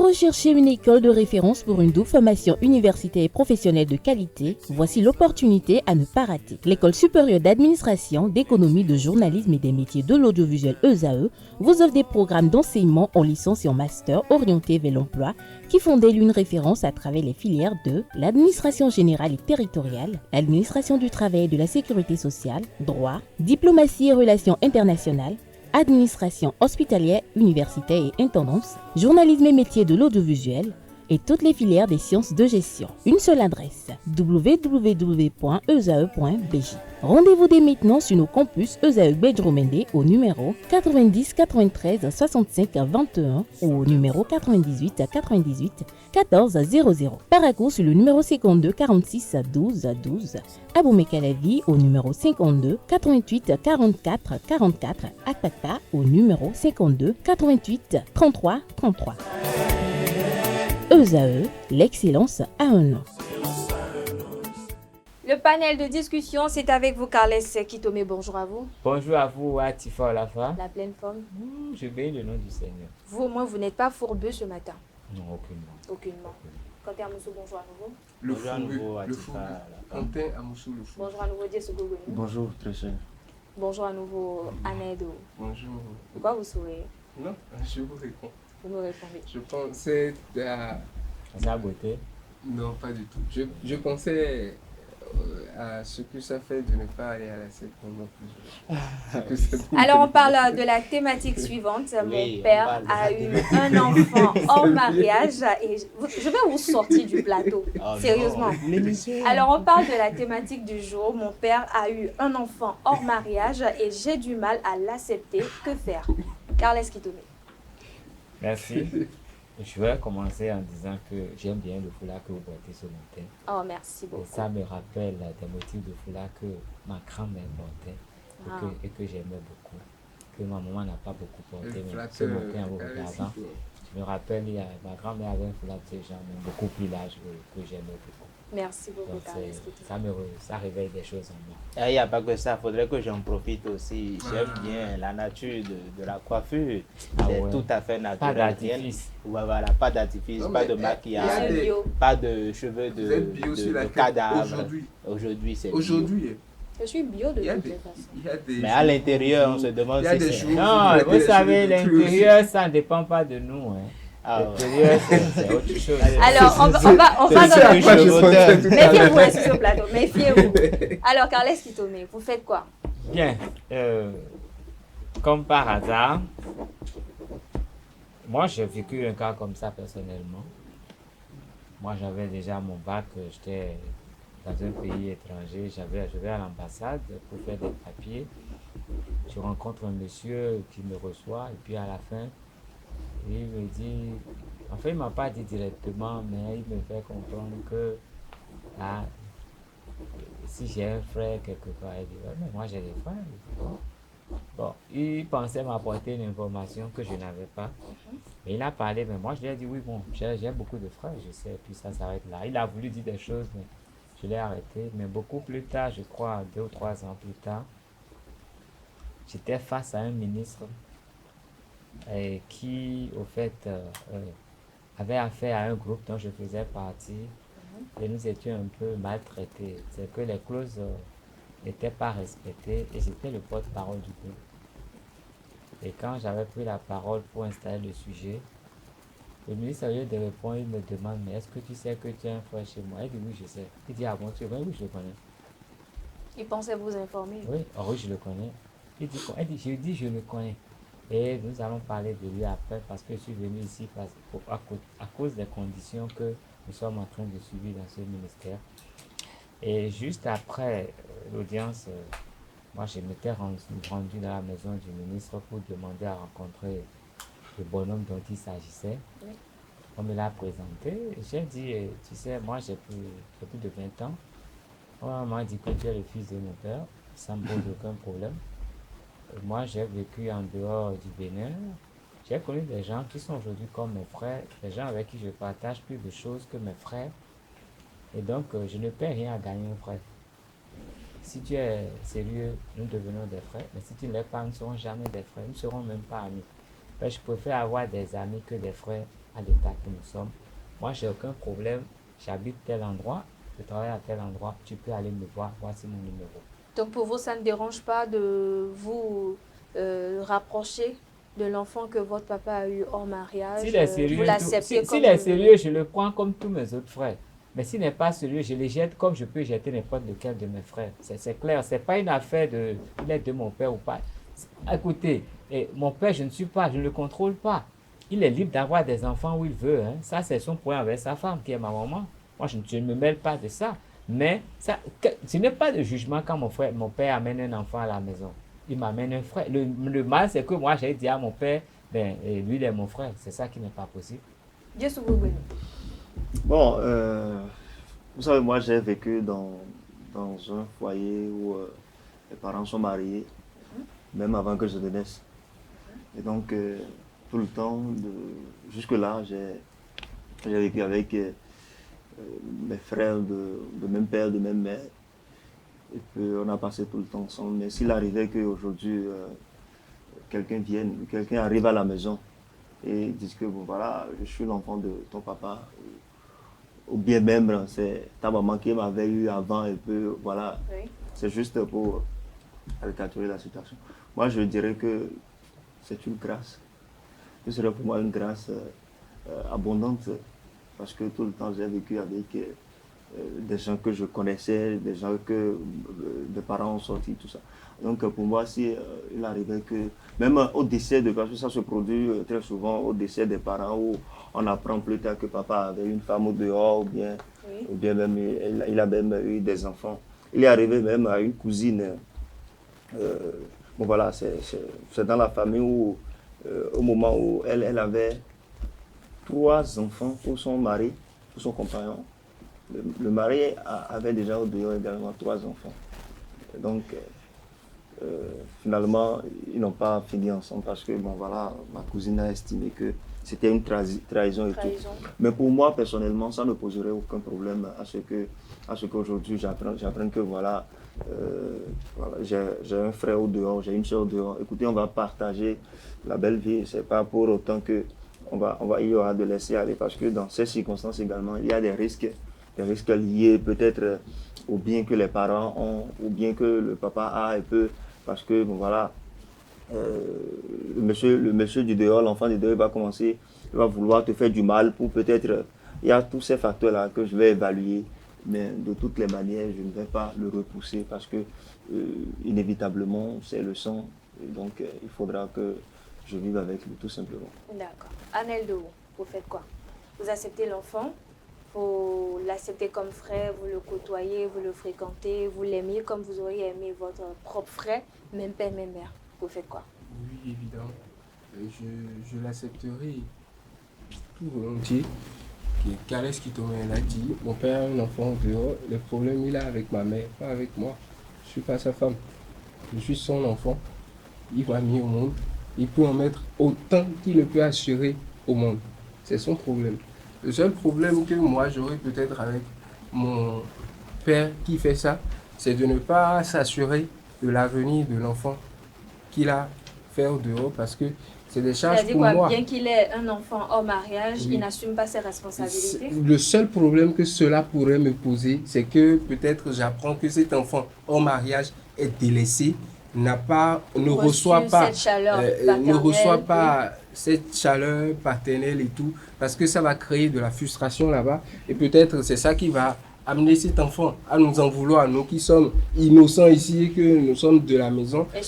recherchez une école de référence pour une double formation universitaire et professionnelle de qualité? Voici l'opportunité à ne pas rater. L'École supérieure d'administration, d'économie, de journalisme et des métiers de l'audiovisuel ESAE vous offre des programmes d'enseignement en licence et en master orientés vers l'emploi qui font d'elle une référence à travers les filières de l'administration générale et territoriale, l'administration du travail et de la sécurité sociale, droit, diplomatie et relations internationales, administration hospitalière, universitaire et intendance, journalisme et métiers de l'audiovisuel et toutes les filières des sciences de gestion. Une seule adresse, www.esae.bj. Rendez-vous dès maintenant sur nos campus ESAE Bedjromende au numéro 90 93 65 21 ou au numéro 98 98 14 00. Paracourt sur le numéro 52 46 12 12. Aboumé-Calavi au numéro 52 88 44 44. Akpaka au numéro 52 88 33 33. ESAE, l'excellence a un nom. Le panel de discussion, c'est avec vous, Carles Kitome. Bonjour à vous. Bonjour à vous, Atifa Olafa. La pleine forme. Je bénis le nom du Seigneur. Vous, au moins, vous n'êtes pas fourbeux ce matin. Non, aucunement. Aucunement. Quentin Amoussou, bonjour à nouveau. Bonjour à nouveau, Atifa. Quentin Amoussou, le fou. Bonjour à nouveau, Dieu Gougoni. Bonjour, très cher. Bonjour à nouveau, Anedo. Bonjour. Pourquoi vous souriez? Non, je vous réponds. Vous me répondez. Je pensais à... Ça a beauté? Non, pas du tout. Je pensais à ce que ça fait de ne pas aller à la scène pendant plusieurs jours. Alors, on parle de la thématique suivante. Mon père a eu un enfant hors mariage et je vais vous sortir du plateau. Sérieusement. Alors, on parle de la thématique du jour. Mon père a eu un enfant hors mariage et j'ai du mal à l'accepter. Que faire? Carles Kitome. Merci. Je vais commencer en disant que j'aime bien le foulard que vous portez ce matin. Oh, merci beaucoup. Et ça me rappelle des motifs de foulard que ma grand-mère portait et que j'aimais beaucoup. Que ma maman n'a pas beaucoup porté, mais ce matin en vous regardant, je me rappelle, ma grand-mère avait un foulard de ce genre, mais beaucoup plus large que j'aimais beaucoup. Merci beaucoup, Carles. Ça réveille des choses en moi. Il n'y a pas que ça, il faudrait que j'en profite aussi. J'aime bien la nature de la coiffure. C'est tout à fait naturel. Pas d'artifice. Voilà, pas d'artifice, pas de maquillage, pas de cheveux de cadavre. Aujourd'hui, c'est bio. Aujourd'hui, je suis bio de toute façon. Mais à l'intérieur, on se demande si c'est... Non, vous savez, l'intérieur, ça ne dépend pas de nous. L'intérieur, c'est autre chose. Alors, on va dans le... Méfiez-vous sur ce plateau, méfiez-vous. Alors, Carles Kitome, vous faites quoi? Bien, comme par hasard, moi j'ai vécu un cas comme ça personnellement. Moi j'avais déjà mon bac, j'étais dans un pays étranger, je vais à l'ambassade pour faire des papiers. Je rencontre un monsieur qui me reçoit et puis à la fin, il me dit, en fait il ne m'a pas dit directement, mais il me fait comprendre que si j'ai un frère quelque part, il dit, ouais, mais moi j'ai des frères. Bon, il pensait m'apporter une information que je n'avais pas. Mais il a parlé, mais moi je lui ai dit, oui, bon, j'ai beaucoup de frères, je sais, puis ça s'arrête là. Il a voulu dire des choses, mais je l'ai arrêté. Mais beaucoup plus tard, je crois 2 ou 3 ans plus tard, j'étais face à un ministre qui, au fait, avait affaire à un groupe dont je faisais partie. Et nous étions un peu maltraités. C'est que les clauses n'étaient pas respectées et j'étais le porte-parole du groupe. Et quand j'avais pris la parole pour installer le sujet, le ministre, au lieu de répondre, il me demande, mais est-ce que tu sais que tu as un frère chez moi? Il dit, oui, je sais. Il dit, ah bon, tu le connais? Oui, je le connais. Il pensait vous informer. Oui, oh, oui, je le connais. Il dit, je le connais. Et nous allons parler de lui après parce que je suis venu ici à cause des conditions que nous sommes en train de subir dans ce ministère. Et juste après l'audience, moi je m'étais rendu dans la maison du ministre pour demander à rencontrer le bonhomme dont il s'agissait. Oui. On me l'a présenté. J'ai dit, tu sais, moi j'ai plus de 20 ans. On m'a dit que tu es le fils de mon père, ça ne me pose aucun problème. Moi, j'ai vécu en dehors du Bénin. J'ai connu des gens qui sont aujourd'hui comme mes frères, des gens avec qui je partage plus de choses que mes frères. Et donc, je ne paie rien à gagner un frère. Si tu es sérieux, nous devenons des frères. Mais si tu ne l'es pas, nous ne serons jamais des frères. Nous ne serons même pas amis. Mais je préfère avoir des amis que des frères à l'état que nous sommes. Moi, j'ai aucun problème, j'habite tel endroit, je travaille à tel endroit, tu peux aller me voir, voici mon numéro. Donc pour vous, ça ne dérange pas de vous rapprocher de l'enfant que votre papa a eu hors mariage? S'il est sérieux, vous l'acceptez s'il est sérieux, je le prends comme tous mes autres frères. Mais s'il n'est pas sérieux, je le jette comme je peux jeter n'importe lequel de mes frères. C'est clair, ce n'est pas une affaire de il est de mon père ou pas. Écoutez, mon père, je ne le contrôle pas. Il est libre d'avoir des enfants où il veut. Hein. Ça, c'est son point avec sa femme, qui est ma maman. Moi, je ne me mêle pas de ça. Mais ça, ce n'est pas de jugement quand mon père amène un enfant à la maison. Il m'amène un frère. Le mal, c'est que moi, j'ai dit à mon père, lui, il est mon frère. C'est ça qui n'est pas possible. Dieu se vous. Bon, vous savez, moi, j'ai vécu dans un foyer où les parents sont mariés, même avant que je ne naisse. Et donc, tout le temps, jusque-là, j'ai vécu avec mes frères de même père, de même mère. Et puis, on a passé tout le temps ensemble. Mais s'il arrivait qu'aujourd'hui, quelqu'un arrive à la maison et dise que, bon, voilà, je suis l'enfant de ton papa, ou bien même, c'est ta maman qui m'avait eu avant, et puis, voilà, oui. C'est juste pour caricaturer la situation. Moi, je dirais que c'est une grâce. Ce serait pour moi une grâce abondante, parce que tout le temps, j'ai vécu avec des gens que je connaissais, des gens que des parents ont sorti, tout ça. Donc pour moi, si il arrivait que, même au décès parce que ça se produit très souvent au décès des parents, où on apprend plus tard que papa avait une femme au dehors, ou bien même il a même eu des enfants. Il est arrivé même à une cousine. Bon voilà, c'est dans la famille où, au moment où elle avait 3 enfants pour son mari, pour son compagnon. Le mari avait déjà au dehors également 3 enfants. Donc, finalement, ils n'ont pas fini ensemble parce que, bon voilà, ma cousine a estimé que c'était une trahison et tout. Mais pour moi, personnellement, ça ne poserait aucun problème à ce qu'aujourd'hui j'apprenne que voilà, j'ai un frère au dehors, j'ai une soeur au dehors. Écoutez, on va partager la belle vie. C'est pas pour autant que il y aura de laisser aller, parce que dans ces circonstances également, il y a des risques liés peut-être au bien que les parents ont, ou bien que le papa a, et peu, parce que bon voilà, le monsieur du dehors, l'enfant du dehors, il va vouloir te faire du mal pour peut-être, il y a tous ces facteurs-là que je vais évaluer, mais de toutes les manières, je ne vais pas le repousser parce que inévitablement, c'est le sang, et donc il faudra que je vive avec lui tout simplement. D'accord. Aneldo, vous faites quoi? Vous acceptez l'enfant, vous l'acceptez comme frère, vous le côtoyez, vous le fréquentez, vous l'aimez comme vous auriez aimé votre propre frère, même père, même mère. Vous faites quoi? Oui, évidemment. Je l'accepterai tout volontiers. Caresse Kitome l'a dit, mon père a un enfant dehors, le problème il a avec ma mère, pas avec moi. Je ne suis pas sa femme. Je suis son enfant. Il m'a mis au monde. Il peut en mettre autant qu'il le peut assurer au monde. C'est son problème. Le seul problème que moi j'aurais peut-être avec mon père qui fait ça, c'est de ne pas s'assurer de l'avenir de l'enfant qu'il a fait au dehors, parce que c'est des charges pour moi. Bien qu'il ait un enfant hors mariage, oui, il n'assume pas ses responsabilités. Le seul problème que cela pourrait me poser, c'est que peut-être j'apprends que cet enfant hors mariage est délaissé, ne reçoit pas cette chaleur paternelle et tout, parce que ça va créer de la frustration là-bas, et peut-être c'est ça qui va amener cet enfant à nous en vouloir, nous qui sommes innocents ici et que nous sommes de la maison, et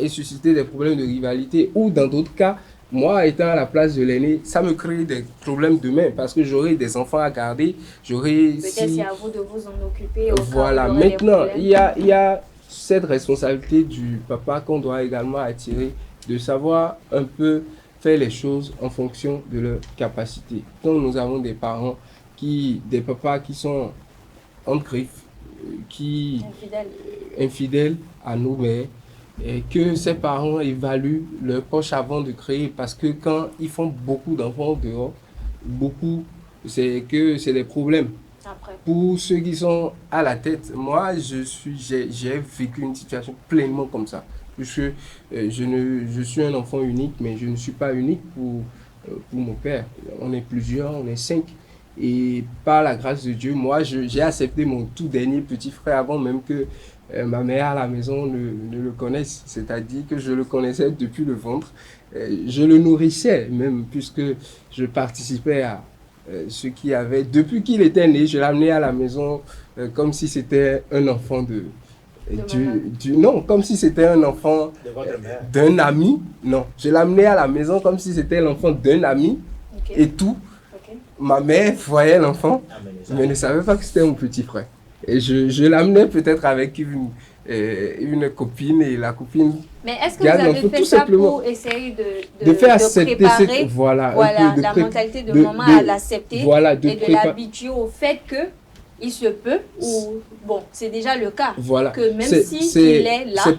susciter des problèmes de rivalité, ou dans d'autres cas, moi étant à la place de l'aîné, ça me crée des problèmes demain, parce que j'aurai des enfants à garder, peut-être c'est à vous de vous en occuper. Voilà, maintenant il y a cette responsabilité du papa qu'on doit également attirer, de savoir un peu faire les choses en fonction de leur capacité. Quand nous avons des papas qui sont en griffe, infidèles à nos mères, et que ces parents évaluent leur poche avant de créer, parce que quand ils font beaucoup d'enfants dehors, c'est des problèmes. Après. Pour ceux qui sont à la tête, moi j'ai vécu une situation pleinement comme ça, puisque je suis un enfant unique, mais je ne suis pas unique pour mon père. On est plusieurs, on est 5. Et par la grâce de Dieu, moi, j'ai accepté mon tout dernier petit frère avant même que ma mère à la maison ne le connaisse. C'est-à-dire que je le connaissais depuis le ventre. Je le nourrissais même, puisque je participais à ce qu'il avait. Depuis qu'il était né, je l'amenais à la maison comme si c'était un enfant non, comme si c'était un enfant d'un ami. Non, je l'amenais à la maison comme si c'était l'enfant d'un ami et tout. Ma mère voyait l'enfant, mais ne savait pas que c'était mon petit frère. Et je l'amenais peut-être avec une copine et la copine. Mais est-ce que vous avez fait ça pour essayer de faire accepter préparer la mentalité de maman à l'accepter et de l'habituer au fait que il se peut, ou bon, c'est déjà le cas, que même s'il est là, ça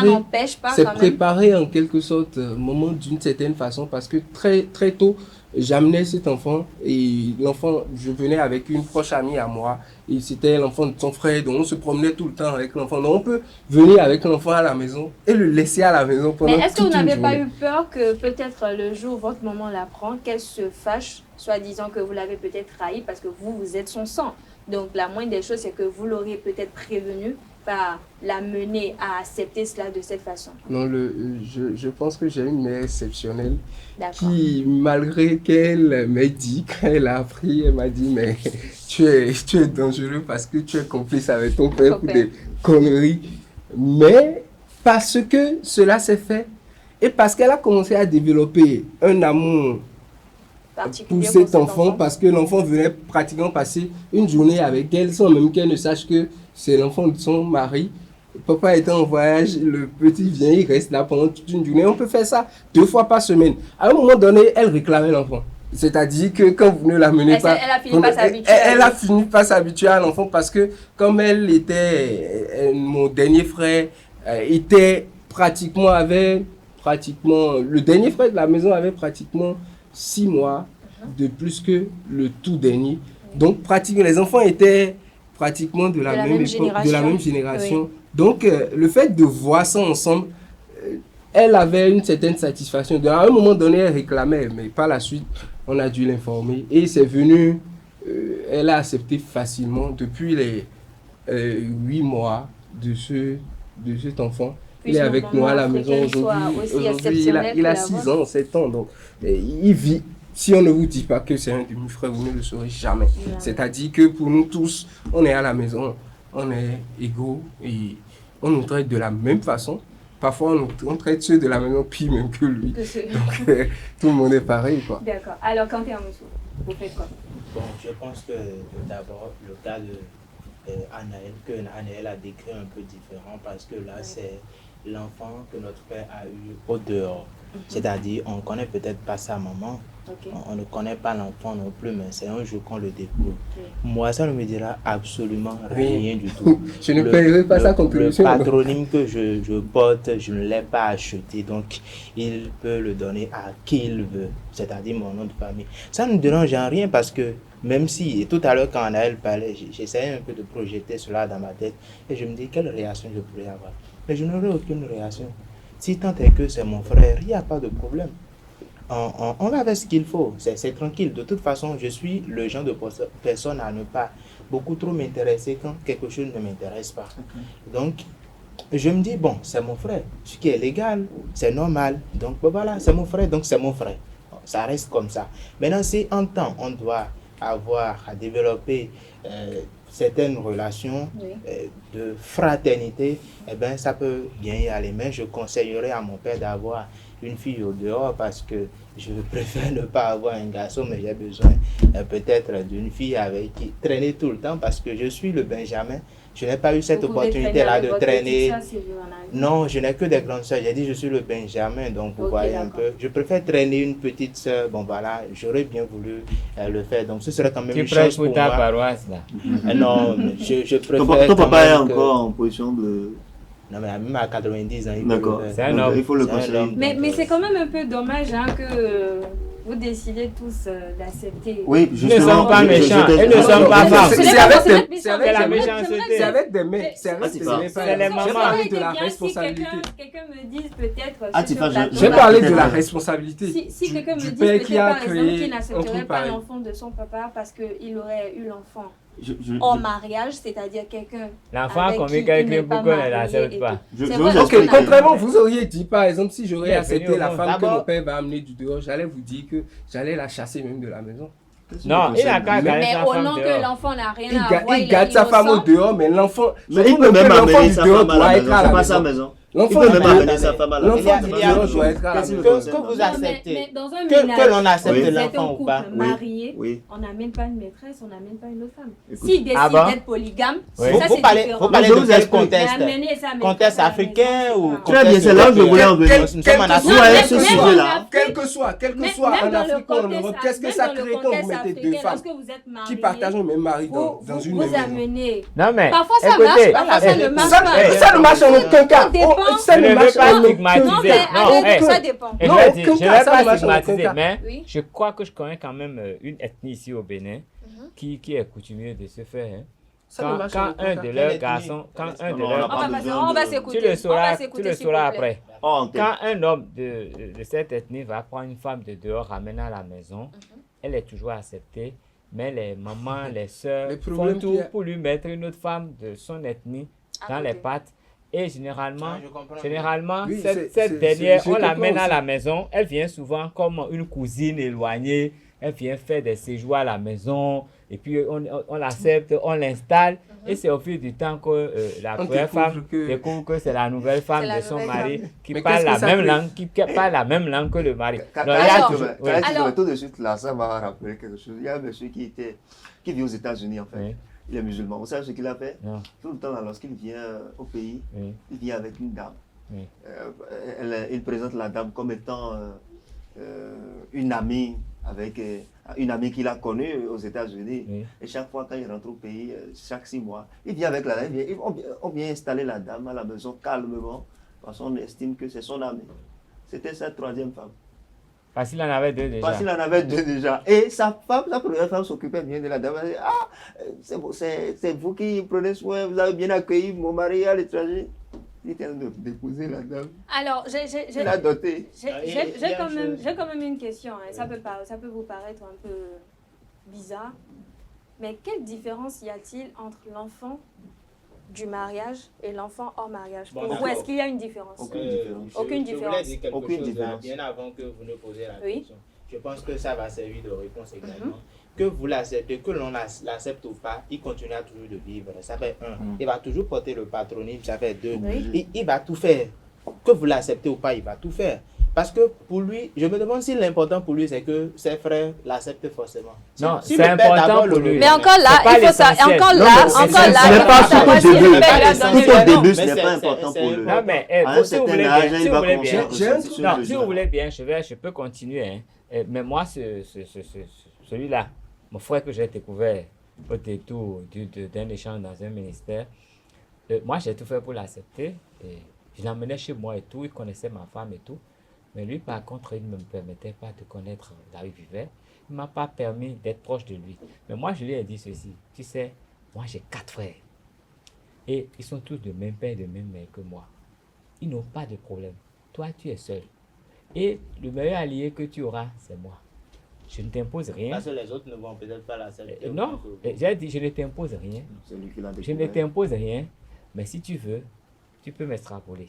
n'empêche pas quand même. C'est préparé en quelque sorte, maman, d'une certaine façon, parce que très, très tôt, j'amenais cet enfant, et l'enfant, je venais avec une proche amie à moi, et c'était l'enfant de son frère, donc on se promenait tout le temps avec l'enfant. Donc on peut venir avec l'enfant à la maison et le laisser à la maison pendant toute une journée. Mais est-ce que vous n'avez pas eu peur que peut-être le jour où votre maman l'apprend, qu'elle se fâche, soi-disant que vous l'avez peut-être trahi parce que vous êtes son sang? Donc, la moindre des choses, c'est que vous l'auriez peut-être prévenu par la mener à accepter cela de cette façon. Non, je pense que j'ai une mère exceptionnelle qui, malgré qu'elle m'ait dit, quand elle a appris, elle m'a dit, mais tu es dangereux parce que tu es complice avec ton père pour des conneries. Mais parce que cela s'est fait et parce qu'elle a commencé à développer un amour pour cet enfant, parce que l'enfant venait pratiquement passer une journée avec elle sans même qu'elle ne sache que c'est l'enfant de son mari. Papa était en voyage, le petit vient, il reste là pendant toute une journée. On peut faire ça 2 fois par semaine. À un moment donné, elle réclamait l'enfant. C'est-à-dire que quand vous ne l'amenez pas... Elle a fini par s'habituer. Elle a fini par s'habituer à l'enfant parce que comme elle était... mon dernier frère était le dernier frère de la maison avait pratiquement 6 mois de plus que le tout dernier. Donc, pratiquement, les enfants étaient pratiquement de la même génération. Oui. Donc, le fait de voir ça ensemble, elle avait une certaine satisfaction. À un moment donné, elle réclamait, mais par la suite, on a dû l'informer. Et c'est venu, elle a accepté facilement depuis les 8 mois de cet enfant. Il est avec nous à la maison aujourd'hui. Il a 6 ans, 7 ans. Donc, il vit. Si on ne vous dit pas que c'est un demi-frère, vous ne le saurez jamais. C'est-à-dire que pour nous tous, on est à la maison, on est égaux et on nous traite de la même façon. Parfois, on traite ceux de la maison pire même que lui. Donc, tout le monde est pareil, quoi. D'accord. Alors, quand tu es en Moussou, vous faites quoi? Bon, je pense que d'abord, le cas de Anaël, que Anaël a décrit un peu différent parce que là, c'est l'enfant que notre père a eu au dehors. C'est-à-dire, on ne connaît peut-être pas sa maman, on ne connaît pas l'enfant non plus, mais c'est un jour qu'on le découvre. Moi, ça ne me dira absolument rien du tout. Je ne paierai pas sa contribution. Le patronyme que je porte, je ne l'ai pas acheté, donc il peut le donner à qui il veut, c'est-à-dire mon nom de famille. Ça ne me dérange en rien parce que même si, et tout à l'heure quand Anaël parlait, j'essayais un peu de projeter cela dans ma tête et je me dis quelle réaction je pourrais avoir. Mais je n'aurai aucune réaction. Si tant est que c'est mon frère, il n'y a pas de problème. On va avec ce qu'il faut, c'est tranquille. De toute façon, je suis le genre de personne à ne pas beaucoup trop m'intéresser quand quelque chose ne m'intéresse pas. Donc, je me dis, bon, c'est mon frère. Ce qui est légal, c'est normal. Donc, voilà, c'est mon frère, donc c'est mon frère. Ça reste comme ça. Maintenant, si en temps, on doit avoir à développer certaines relations de fraternité, eh bien, ça peut bien y aller. Mais je conseillerais à mon père d'avoir une fille au dehors parce que je préfère ne pas avoir un garçon, mais j'ai besoin peut-être d'une fille avec qui traîner tout le temps parce que je suis le Benjamin. Je n'ai pas eu cette opportunité-là de traîner. Non, je n'ai que des grandes soeurs. J'ai dit je suis le Benjamin, donc vous voyez un peu. Je préfère traîner une petite soeur. Bon voilà, j'aurais bien voulu le faire. Donc ce serait quand même une chance pour moi. Tu prêches pour ta paroisse là? Non, je préfère. Ton papa est encore en position de... Non, mais même à 90 ans, il faut le conseiller. Mais c'est quand même un peu dommage hein, que vous décidez tous d'accepter. Oui, Ils ne sont pas méchants, ils ne sont pas femmes. C'est la méchanceté. C'est avec des mains. C'est avec des mains. C'est les mamans. J'ai parlé de la responsabilité. Quelqu'un me dise peut-être. J'ai parlé de la responsabilité. Si quelqu'un me dit père peut-être qui a par exemple créé qu'il un n'accepterait truc pas pareil. l'enfant de son papa parce qu'il aurait eu l'enfant en mariage, c'est-à-dire quelqu'un. L'enfant a avec commis qui quelque il n'est chose, pas pourquoi elle marié l'accepte et pas? tout. Je- C'est je vrai, vous parce Ok, qu'on a- contrairement, vous auriez dit, par exemple, si j'aurais Il est accepté venu la au femme monde. que mon père va amener du dehors, j'allais vous dire que j'allais la chasser même de la maison. Non, il a qu'à garder Mais sa au femme nom que dehors. l'enfant n'a rien Il, à voir, il garde sa femme au innocent. dehors, mais l'enfant. Mais je il trouve peut que même l'enfant amener du sa dehors femme à doit la être maison. à C'est la pas sa maison. maison. Il L'enfant peut du même dehors- amener sa femme à la l'enfant maison. du Il y a- dehors doit être à la Qu'est-ce maison. Que vous Mais acceptez. dans un Que ménage, l'on accepte Oui. vous êtes l'enfant un ou couple pas. marié, Oui. on n'amène pas une maîtresse, on n'amène pas une autre femme. Écoute. S'il décide Ah bon? d'être polygame, Oui. ça Vous c'est parlez, différent. vous parlez Je de vous quel explique. contexte? Mais amener sa maîtresse Contexte à la africain maison, ou c'est pas- Très bien, c'est là où je voulais en venir. Nous sommes en Quel- Afrique. Vous voyez même- ce même sujet-là. Quel que soit Même en dans le Afrique ou en contexte- Europe, qu'est-ce que même ça dans le crée quand contexte vous mettez deux africain, femmes lorsque vous êtes mariés, qui partagent le même mari dans vous une même maison? amenez. Non, mais Parfois ça écoutez, marche, parfois ça ne marche Ça, pas. ça ne marche en aucun cas. dépend. Ça Je ne ne marche veux pas en aucun stigmatiser. Non, cas. mais Non, arrête, hey. ça dépend. Et je Non, vais dire, aucun je cas, ne vais ça pas ne marche en aucun stigmatiser, cas. mais Oui. je crois que je connais quand même une ethnie ici au Bénin qui est coutumier de ce faire. Hein. Ça ne marche en Quand aucun un cas. de Quelle leurs ethnie? garçons, quand un de Non, leurs... pas besoin On va de- s'écouter. Tu le On va sauras, s'écouter, tu le s'il vous sauras plaît. après. Oh, en tête. Quand un homme de cette ethnie va prendre une femme de dehors, ramène à la maison, elle est toujours acceptée, mais les mamans, les sœurs Le font problème tout qu'il y a- pour lui mettre une autre femme de son ethnie À dans côté. les pattes. Et généralement, Ah, je comprends. Oui, cette c'est- dernière, je on comprends l'amène à aussi. la maison. Elle vient souvent comme une cousine éloignée. Elle vient faire des séjours à la maison. Et puis, on l'accepte, on l'installe. Et c'est au fil du temps que la On première découvre femme que- découvre que c'est la nouvelle femme C'est la de son nouvelle mari femme. qui Mais parle qu'est-ce la que ça même fait? langue, qui parle la même langue que le mari. Quand Donc, il y a Alors- toujours- oui. Alors- tout de suite là, ça m'a rappelé quelque chose. Il y a un monsieur qui vit aux États-Unis en fait. Oui. Il est musulman. Vous savez ce qu'il a fait? Non. Tout le temps, là, lorsqu'il vient au pays, Oui. il vient avec une dame. Oui. Il présente la dame comme étant une amie avec une amie qu'il a connue aux États-Unis. Oui. Et chaque fois quand il rentre au pays, chaque 6 mois, il vient avec la dame. On vient installer la dame à la maison calmement parce qu'on estime que c'est son amie. C'était sa troisième femme. Parce qu'il en avait deux déjà. Parce qu'il en avait deux déjà. Et sa première femme s'occupait bien de la dame. Elle dit, ah, c'est vous qui prenez soin, vous avez bien accueilli mon mari à l'étranger. Il était en train d'épouser la dame. Alors, Il l'a dotée. j'ai quand même une question. Hein. Ça peut vous paraître un peu bizarre. Mais quelle différence y a-t-il entre l'enfant du mariage et l'enfant hors mariage? Bon, Pour vous, d'accord. est-ce qu'il y a une différence? Aucune différence. Aucune Je différence. voulais dire quelque Aucune chose là, différence. bien avant que vous ne posiez la Oui. question. Je pense que ça va servir de réponse également. Que vous l'acceptez, que l'on l'accepte ou pas, il continuera toujours de vivre. Ça fait un. Il va toujours porter le patronyme, ça fait deux. Oui. Il va tout faire. Que vous l'acceptez ou pas, il va tout faire. Parce que pour lui, je me demande si l'important pour lui, c'est que ses frères l'acceptent forcément. Non, Si c'est le père important d'abord pour le lui. Mais encore là, C'est pas il faut ça. l'essentiel. Encore Non, là, mais encore ce là, n'est il pas faut savoir tout si au le début. père lui a Tout donné Tout au le nom. début, ce Mais n'est pas c'est- important c'est- pour c'est- lui. Non, mais À un si vous voulez certain âge, bien, si il vous va voulez commencer bien. à J'ai un ressentir truc- ce Non, si besoin. vous voulez bien, je peux continuer. Hein. Mais moi, celui-là, mon frère que j'ai découvert au détour d'un échange dans un ministère, moi, j'ai tout fait pour l'accepter. Et je l'emmenais chez moi et tout. Il connaissait ma femme et tout. Mais lui, par contre, il ne me permettait pas de connaître là où il vivait. Il ne m'a pas permis d'être proche de lui. Mais moi, je lui ai dit ceci. Tu sais, moi, j'ai 4 frères. Et ils sont tous de même père et de même mère que moi. Ils n'ont pas de problème. Toi, tu es seul. Et le meilleur allié que tu auras, c'est moi. Je ne t'impose rien. Parce que les autres ne vont peut-être pas l'accepter. Non, j'ai dit, je ne t'impose rien. C'est lui qui l'a Je ne découvert. t'impose rien. Mais si tu veux, tu peux m'extrapoler.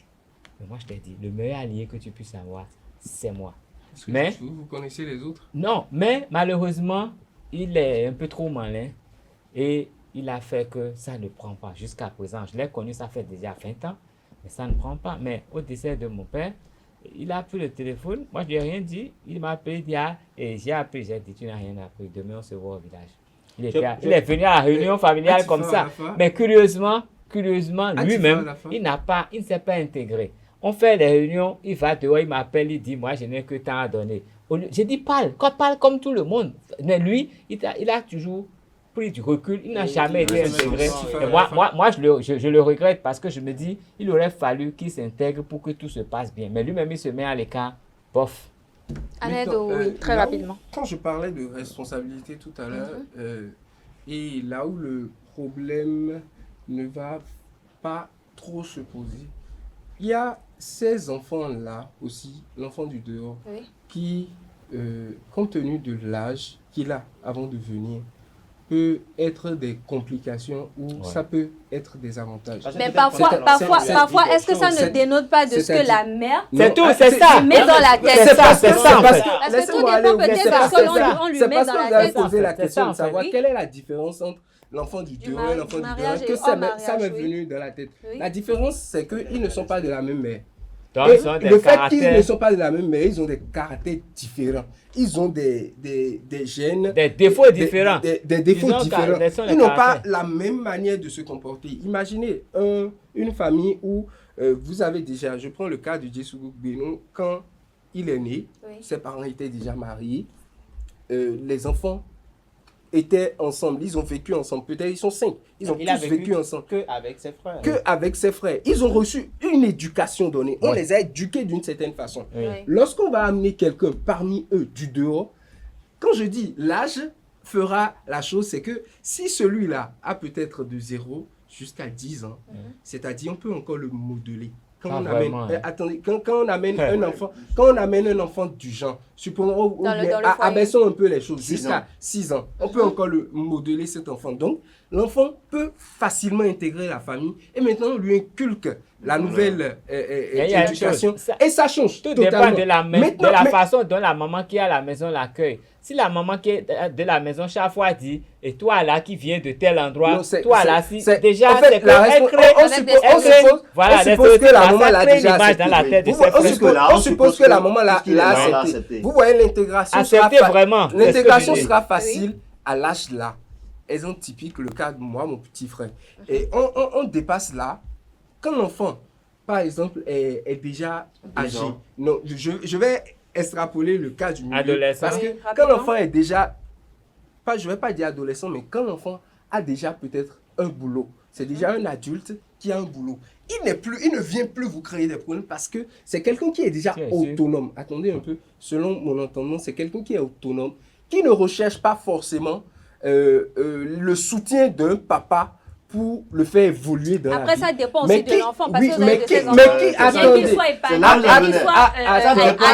Mais moi, je t'ai dit, le meilleur allié que tu puisses avoir, c'est moi. Est-ce que Mais- vous connaissez les autres? Non, mais malheureusement, il est un peu trop malin. Et il a fait que ça ne prend pas jusqu'à présent. Je l'ai connu, ça fait déjà 20 ans. Mais ça ne prend pas. Mais au décès de mon père, il a pris le téléphone. Moi, je lui ai rien dit. Il m'a appelé, il dit, ah, et j'ai appelé, j'ai dit, tu n'as rien appris. Demain, on se voit au village. Il est venu à la réunion familiale tu comme fais à ça. la fin? Mais curieusement, tu fais à lui-même, la fin? il ne s'est pas intégré. On fait des réunions, il va dehors, il m'appelle, il dit, moi, je n'ai que tant à donner. J'ai dit, parle comme tout le monde. Mais lui, il a toujours pris du recul, il n'a jamais été intégré. Et moi je le regrette parce que je me dis, il aurait fallu qu'il s'intègre pour que tout se passe bien. Mais lui-même, il se met à l'écart, bof. Annette, Maintenant, oui, très là où- rapidement. Quand je parlais de responsabilité tout à l'heure, et là où le problème ne va pas trop se poser, il y a ces enfants-là aussi, l'enfant du dehors, Oui. qui, compte tenu de l'âge qu'il a avant de venir, peut être des complications ou ça peut être des avantages. Mais parfois, est-ce que ça ne c'est- dénote pas de ce que c'est-à-dire- la mère C'est tout, ah, c'est ça. met dans la tête? C'est ça, c'est ça, en fait. Parce que tout Laissez-moi aller dépend au bout. peut-être C'est parce parce qu'on que on lui c'est met parce dans que la vous avez tête. posé la C'est question ça, de en fait. savoir Oui. quelle est la différence entre l'enfant du dehors et l'enfant du mariage dehors. Que et ça hors m'est mariage, venu dans la tête. Oui. La différence, c'est qu'ils ne sont pas de la même mère. Donc, Et ils ont des le fait qu'ils ne caractères, sont pas de la même mère, ils ont des caractères différents. Ils ont des gènes. des défauts différents. Des défauts Ils ont différents. quels sont les Ils n'ont pas caractères? la même manière de se comporter. Imaginez une famille où vous avez déjà, je prends le cas de Djesougou Benou, quand il est né, Oui. ses parents étaient déjà mariés, les enfants étaient ensemble, ils ont vécu ensemble, peut-être ils sont 5, ils ont Il a tous vécu ensemble. qu'avec ses frères. Qu'avec ses frères. Ils ont reçu une éducation donnée. On les a éduqués d'une certaine façon. Oui. Oui. Lorsqu'on va amener quelqu'un parmi eux du dehors, quand je dis l'âge fera la chose, c'est que si celui-là a peut-être de 0 jusqu'à 10 ans, c'est-à-dire on peut encore le modeler. Quand Ah, on amène, vraiment, attendez, quand on amène un enfant, quand on amène un enfant du genre, supposons ou Dans le bien, foyer. abaissons un peu les choses 6 ans. jusqu'à 6 ans, on peut encore le modeler cet enfant. Donc l'enfant peut facilement intégrer la famille et maintenant on lui inculque la nouvelle il y a une éducation chose, ça- et ça change Tout totalement. dépend de la Maintenant, mais- façon dont la maman qui est à la maison l'accueille. Si la maman qui est de la maison chaque fois dit, et toi là qui viens de tel endroit, Non, c'est- toi c'est- là, si c'est- déjà, en fait, c'est que la elle respons- crée, on avec suppose- des on stéréotypes. suppose- voilà, on des suppose que la stéréotypes, maman ça l'a crée déjà une image accepté. dans la tête de Vous- ses on frères. suppose- là, on on suppose suppose que la maman l'a puisqu'il l'a accepté. accepté. Vous voyez, l'intégration sera Accepter vraiment. c'est ce que l'intégration je dis. sera facile à l'âge là. Exemple typique, le cas de moi, mon petit frère. Et on dépasse là, quand l'enfant, par exemple, est déjà âgé. ans. Non, je vais extrapoler le cas du milieu. Adolescent. Parce que Oui, quand rapidement. l'enfant est déjà, je ne vais pas dire adolescent, mais quand l'enfant a déjà peut-être un boulot, c'est déjà un adulte qui a un boulot. Il ne vient plus vous créer des problèmes parce que c'est quelqu'un qui est déjà Bien sûr. autonome. Attendez un peu, selon mon entendement, c'est quelqu'un qui est autonome, qui ne recherche pas forcément le soutien d'un papa pour le faire évoluer dans la Après, vie. ça dépend Mais aussi de qui- l'enfant. Parce oui, que vous mais avez de qui- ces mais enfants, qui- bien attendez. qu'il soit épanoui, C'est là où bien qu'il je soit venais.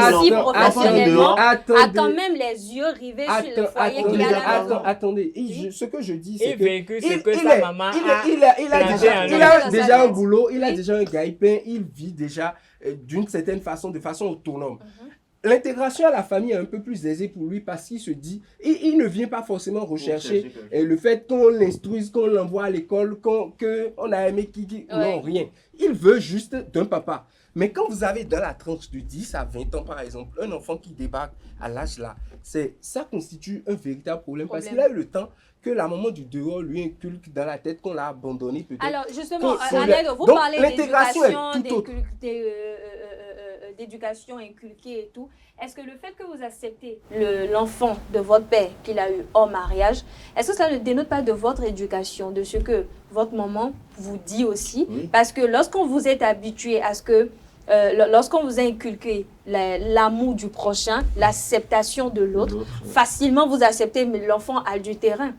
assis L'enfant professionnellement, dehors. a Attendez. quand même les yeux rivés sur le foyer Attendez, qu'il a à la maison. attendez. Ce que je dis, c'est Il que véhicule ce que sa maman a il a planté déjà, en il lui. a déjà un Oui. boulot, il a déjà un gagne-pain, il vit déjà d'une certaine façon, de façon autonome. L'intégration à la famille est un peu plus aisée pour lui parce qu'il se dit, il ne vient pas forcément rechercher le fait qu'on l'instruise, qu'on l'envoie à l'école, qu'on a aimé qui non, Ouais. rien. Il veut juste d'un papa. Mais quand vous avez dans la tranche de 10 à 20 ans, par exemple, un enfant qui débarque à l'âge là, ça constitue un véritable problème parce qu'il a eu le temps que la maman du dehors lui inculque dans la tête qu'on l'a abandonné peut-être. Alors, justement, Qu'on- Annette, vous Donc, parlez l'intégration d'éducation, est tout autre. d'éducation inculquée et tout. Est-ce que le fait que vous acceptez l'enfant de votre père qu'il a eu hors mariage, est-ce que ça ne dénote pas de votre éducation, de ce que votre maman vous dit aussi? Oui. Parce que lorsqu'on vous est habitué à ce que, lorsqu'on vous a inculqué l'amour du prochain, l'acceptation de l'autre, facilement vous acceptez l'enfant adultérin.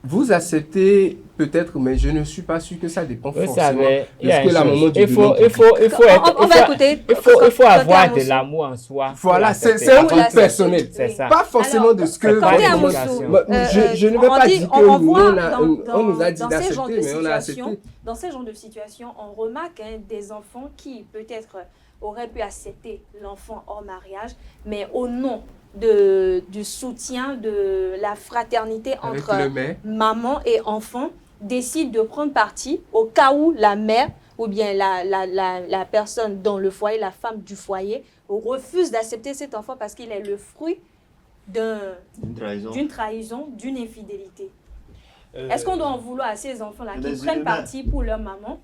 Vous acceptez peut-être, mais je ne suis pas sûr que ça dépend Vous forcément savez, il y de a ce que une la chose. maman du Il faut être. On va écouter. Il faut Côté avoir de Amoussou. l'amour en soi. Voilà, pour c'est l'accepter. un Pour truc l'accepter. personnel. C'est Oui. ça. Pas forcément Alors, de ce que... côté Côté votre Amoussou, éducation. je ne vais on pas dit- dire on que nous, voit on nous a dit dans ces genres d'accepter, de mais on a situations, accepté. dans ces genres de situations, on remarque des enfants qui peut-être auraient pu accepter l'enfant hors mariage, mais au nom du soutien, de la fraternité Avec entre le maire. maman et enfant, décident de prendre parti au cas où la mère ou bien la personne dans le foyer, la femme du foyer, refuse d'accepter cet enfant parce qu'il est le fruit Une trahison. d'une trahison, d'une infidélité. Est-ce qu'on doit en vouloir à ces enfants-là qui Les prennent humains. parti pour leur maman?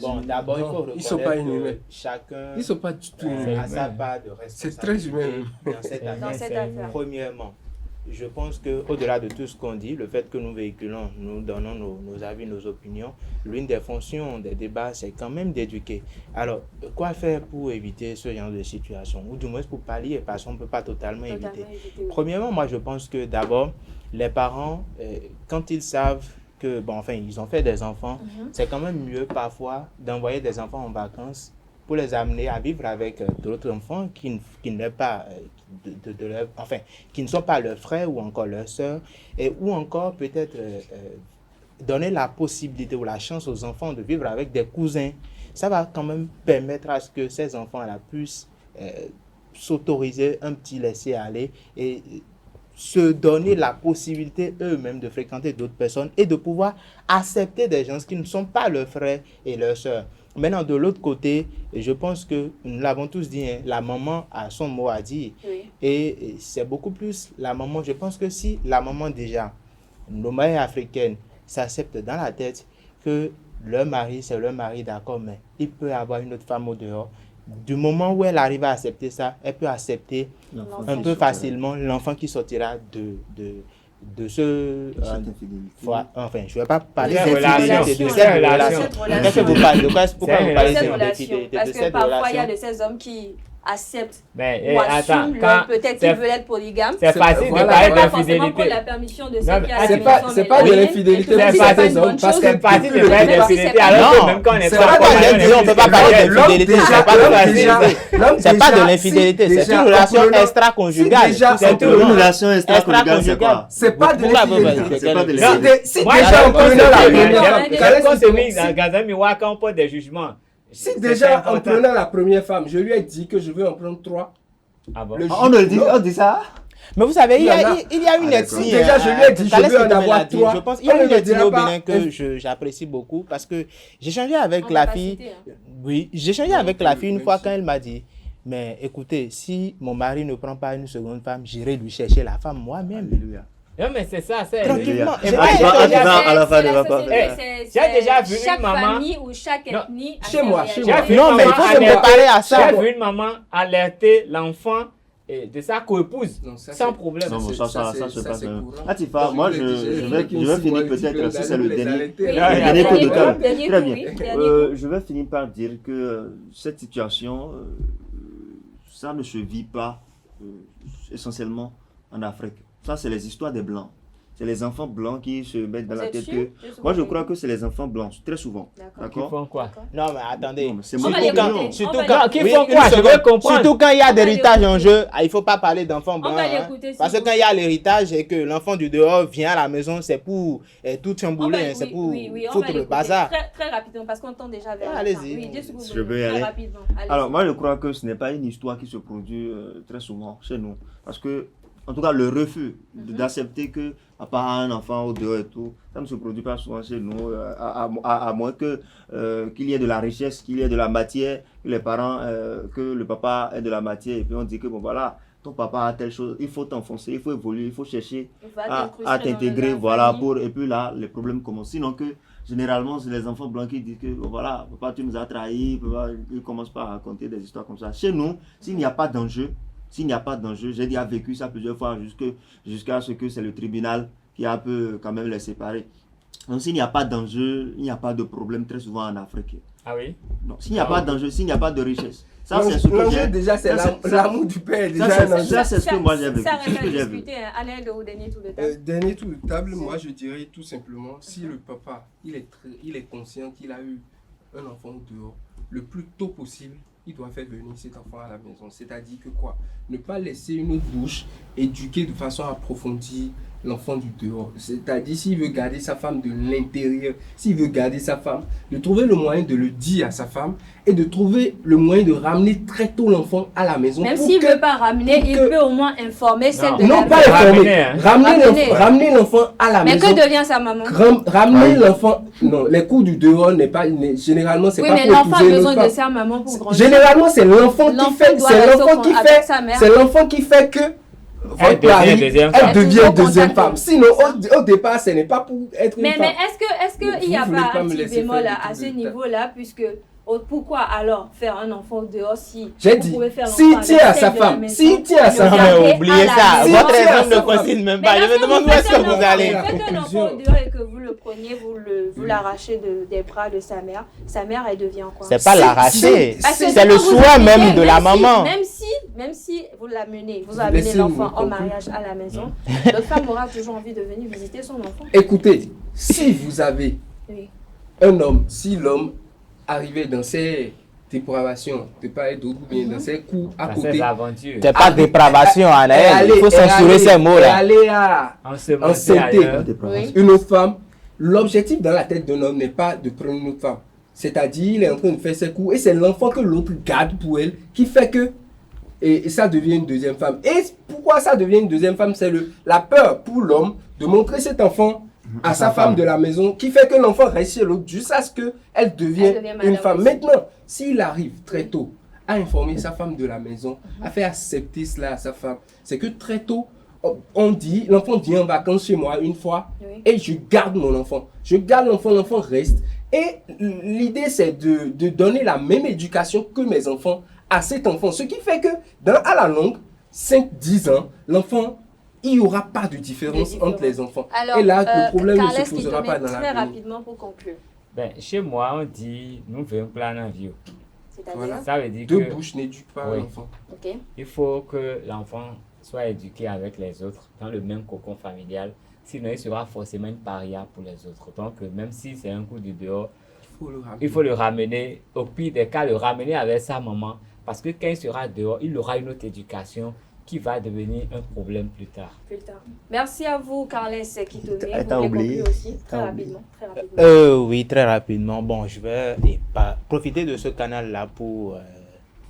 Bon, d'abord, il faut Non, reconnaître ils sont pas inhumains. que chacun Ils ne sont pas du tout... C'est a sa humain. part de C'est très humain. responsabilité dans cette C'est Dans affaire. cette c'est affaire. Premièrement, je pense qu'au-delà de tout ce qu'on dit, le fait que nous véhiculons, nous donnons nos avis, nos opinions, l'une des fonctions des débats, c'est quand même d'éduquer. Alors, quoi faire pour éviter ce genre de situation, ou du moins pour pallier, parce qu'on ne peut pas totalement éviter. Oui. Premièrement, moi, je pense que d'abord, les parents, quand ils savent que, ils ont fait des enfants, c'est quand même mieux parfois d'envoyer des enfants en vacances pour les amener à vivre avec d'autres enfants qui ne sont pas leurs frères ou encore leurs sœurs, ou encore peut-être donner la possibilité ou la chance aux enfants de vivre avec des cousins. Ça va quand même permettre à ce que ces enfants-là puissent s'autoriser un petit laisser-aller et se donner la possibilité eux-mêmes de fréquenter d'autres personnes et de pouvoir accepter des gens qui ne sont pas leurs frères et leurs sœurs. Maintenant, de l'autre côté, je pense que nous l'avons tous dit, hein, la maman a son mot à dire. Oui. Et c'est beaucoup plus la maman. Je pense que si la maman déjà, nos mères africaines, s'acceptent dans la tête que leur mari, c'est leur mari, d'accord, mais il peut avoir une autre femme au dehors. Du moment où elle arrive à accepter ça, elle peut accepter un peu facilement l'enfant qui sortira de ce... enfin, je ne vais pas parler de cette relation. Qu'est-ce que vous parlez? Pourquoi vous parlez de cette relation? Parce que parfois, il y a de ces hommes qui acceptent ou assument peut-être qu'ils veulent être polygames. C'est facile de parler d'infidélité. La permission de ceux qui c'est pas de l'infidélité. C'est facile de parler d'infidélité alors que même quand on n'est pas on ne peut pas parler d'infidélité. C'est pas de l'infidélité, c'est une relation extra-conjugale. C'est une relation extra-conjugale, c'est quoi? C'est pas de l'infidélité. Si déjà on prenait la première quand on porte des jugements. Si déjà en prenant la première femme, je lui ai dit que je veux en prendre 3. Ah bon? On dit ça? Mais vous savez, il y a une ethnie. Déjà, je lui ai dit, je veux en avoir 3. Je pense qu'il y a une ethnie au Bénin que j'apprécie beaucoup parce que j'ai échangé avec la fille. Oui, j'ai échangé avec la fille une fois quand elle m'a dit, mais écoutez, si mon mari ne prend pas une seconde femme, j'irai lui chercher la femme moi-même. Non, mais c'est ça, c'est... Tranquillement. J'ai déjà vu une maman... Chaque famille ou chaque ethnie... Chez moi. Non, mais il faut se préparer à ça. J'ai vu une maman alerter l'enfant de sa coépouse, sans problème. Non, ça se passe. Atifa, moi, je vais finir peut-être, si c'est le dernier coup de cœur. Très bien. Je vais finir par dire que cette situation, ça ne se vit pas essentiellement en Afrique. Ça, c'est les histoires des Blancs. C'est les enfants blancs qui se mettent dans la tête que... Moi, je crois que c'est les enfants blancs, très souvent. Qui font quoi? Non, mais attendez. Surtout quand il y a d'héritage en jeu, il ne faut pas parler d'enfants blancs. Parce que quand il y a l'héritage et que l'enfant du dehors vient à la maison, c'est pour tout chambouler, c'est pour foutre le bazar. Très rapidement, parce qu'on tend déjà vers... Allez-y. Je veux y aller. Alors, moi, je crois que ce n'est pas une histoire qui se produit très souvent chez nous. Parce que, en tout cas, le refus d'accepter que papa a un enfant au dehors et tout, ça ne se produit pas souvent chez nous, à moins que qu'il y ait de la richesse, qu'il y ait de la matière, que les parents, que le papa ait de la matière, et puis on dit que bon voilà, ton papa a telle chose, il faut t'enfoncer, il faut évoluer, il faut chercher à t'intégrer, voilà, et puis là, les problèmes commencent. Sinon que, généralement, c'est les enfants blancs qui disent que bon voilà, papa tu nous as trahis, papa, ils commencent pas à raconter des histoires comme ça. Chez nous, s'il n'y a pas d'enjeu, j'ai déjà vécu ça plusieurs fois jusqu'à ce que c'est le tribunal qui a un peu quand même les séparer. Donc s'il n'y a pas d'enjeu, il n'y a pas de problème très souvent en Afrique. Ah oui? Non, s'il n'y a pas d'enjeu, s'il n'y a pas de richesse. Ça, c'est ce que l'enjeu déjà, c'est l'amour du père. Ça, c'est ce que moi j'ai vécu. Ça reste à discuter. Allez, au dernier tour de table. Dernier tour de table, moi je dirais tout simplement, si le papa, il est conscient qu'il a eu un enfant dehors, le plus tôt possible, il doit faire venir cet enfant à la maison. C'est-à-dire que quoi? Ne pas laisser une autre bouche éduquer de façon approfondie l'enfant du dehors. C'est-à-dire s'il veut garder sa femme de l'intérieur, s'il veut garder sa femme, de trouver le moyen de le dire à sa femme et de trouver le moyen de ramener très tôt l'enfant à la maison. Même s'il ne veut pas ramener, il peut au moins informer celle de non, la pas informer. Ramener l'enfant à la maison. Mais que devient sa maman? Ramener l'enfant. Non, les coups du dehors n'est pas. Généralement, c'est pas pour épouser l'enfant a besoin de sa maman pour grandir. Généralement, c'est l'enfant qui fait. C'est l'enfant qui fait que. Elle devient deuxième femme. Sinon, au départ, ce n'est pas pour être une femme. Mais est-ce qu'il n'y a pas un petit bémol à ce niveau-là, puisque Pourquoi alors faire un enfant dehors si j'ai vous dit, pouvez faire s'il l'enfant tient avec à sa celle de la femme, maison, s'il tient à sa le Non, femme, garder mais à oubliez la ça. maison. Votre Si, exemple si, ne si. concerne même Mais pas. Je me lorsque demande où vous est-ce faites que un vous enfant- allez. Vous faites un conclusion. enfant dehors et que vous le preniez, vous l'arrachez des bras de sa mère, elle devient quoi? C'est pas Si, l'arracher. Parce que C'est le quand vous souhait amenez- même de la maman. Même si vous l'amenez, vous Vous amenez laissez l'enfant me en conclure. mariage à la maison, l'autre femme aura toujours envie de venir visiter son enfant. Écoutez, si vous avez Oui. un homme, si l'homme arrivait dans ses dépravations, de part et d'autre, ou bien dans ses coups à Dans côté, ses aventures. C'est pas dépravation, et Anaël. Il faut censurer ces et mots-là. aller à On se montait enceinter ailleurs. Oui. une autre femme, l'objectif dans la tête d'un homme n'est pas de prendre une autre femme. C'est-à-dire, il est en train de faire ses coups et c'est l'enfant que l'autre garde pour elle qui fait que et ça devient une deuxième femme. Et pourquoi ça devient une deuxième femme? C'est la peur pour l'homme de montrer cet enfant à sa femme de la maison qui fait que l'enfant reste chez l'autre jusqu'à ce qu'elle devienne une madame femme. aussi. Maintenant, s'il arrive très tôt à informer sa femme de la maison, à faire accepter cela à sa femme, c'est que très tôt, on dit, l'enfant vient en vacances chez moi une fois Oui. et je garde mon enfant. Je garde l'enfant, l'enfant reste. Et l'idée, c'est de donner la même éducation que mes enfants à cet enfant. Ce qui fait que, à la longue, 5-10 ans, l'enfant, il n'y aura pas de différence entre les enfants. Alors, et là, le problème ne Carles se posera pas dans très l'avenir. rapidement pour conclure. Ben, chez moi, on dit nous faisons plan en vieux. C'est-à-dire, Voilà. Ça veut dire Deux que bouches n'éduquent pas Oui. l'enfant. ok. il faut que l'enfant soit éduqué avec les autres dans le même cocon familial. Sinon, il sera forcément une paria pour les autres. Donc, même si c'est un coup de dehors, il faut le ramener, au pire des cas, le ramener avec sa maman. Parce que quand il sera dehors, il aura une autre éducation qui va devenir un problème plus tard. Plus tard. Merci à vous, Carles Kitone. T'as Vous voulez oublié. conclure aussi, très T'as rapidement. Très rapidement. Oui, très rapidement. Bon, je vais profiter de ce canal-là pour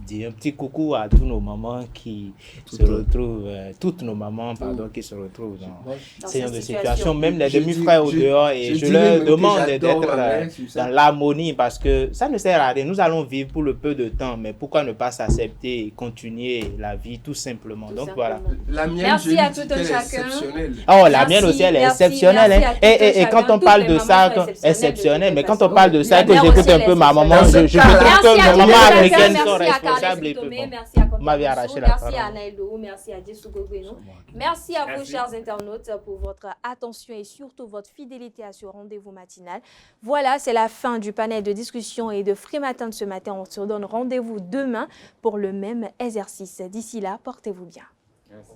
dire un petit coucou à tous nos mamans qui se retrouvent, toutes nos mamans, pardon, qui se retrouvent dans Dans ces cette situations, même les Je demi-frères au dis- dehors, et je dirais leur même que demande j'adore d'être ma mère sur ça. dans l'harmonie parce que ça ne sert à rien. Nous allons vivre pour le peu de temps, mais pourquoi ne pas s'accepter et continuer la vie tout simplement? Tout Donc simplement. voilà. La mienne, Merci je lui à dis tout un qu'elle est chacun. exceptionnelle. Oh, la Merci, mienne aussi, elle est merci, exceptionnelle. merci Hein. à tout un Et quand chacun. on parle Toutes de les ça, mamans sont exceptionnelle, mais quand on façon. parle de ça, La que mère j'écoute aussi, un elle peu est ma maman, exceptionnelle. je peux dire Merci que à mes tous mamans les africaines acteurs, sont merci à Carles responsables et Kitome, peu bon. merci à On m'avait Contamination, arraché la merci parole. à Anaïlo, merci à Dessou Gogweno. Merci à vous, Merci. chers internautes, pour votre attention et surtout votre fidélité à ce rendez-vous matinal. Voilà, c'est la fin du panel de discussion et de Free Matin de ce matin. On se donne rendez-vous demain pour le même exercice. D'ici là, portez-vous bien. Merci.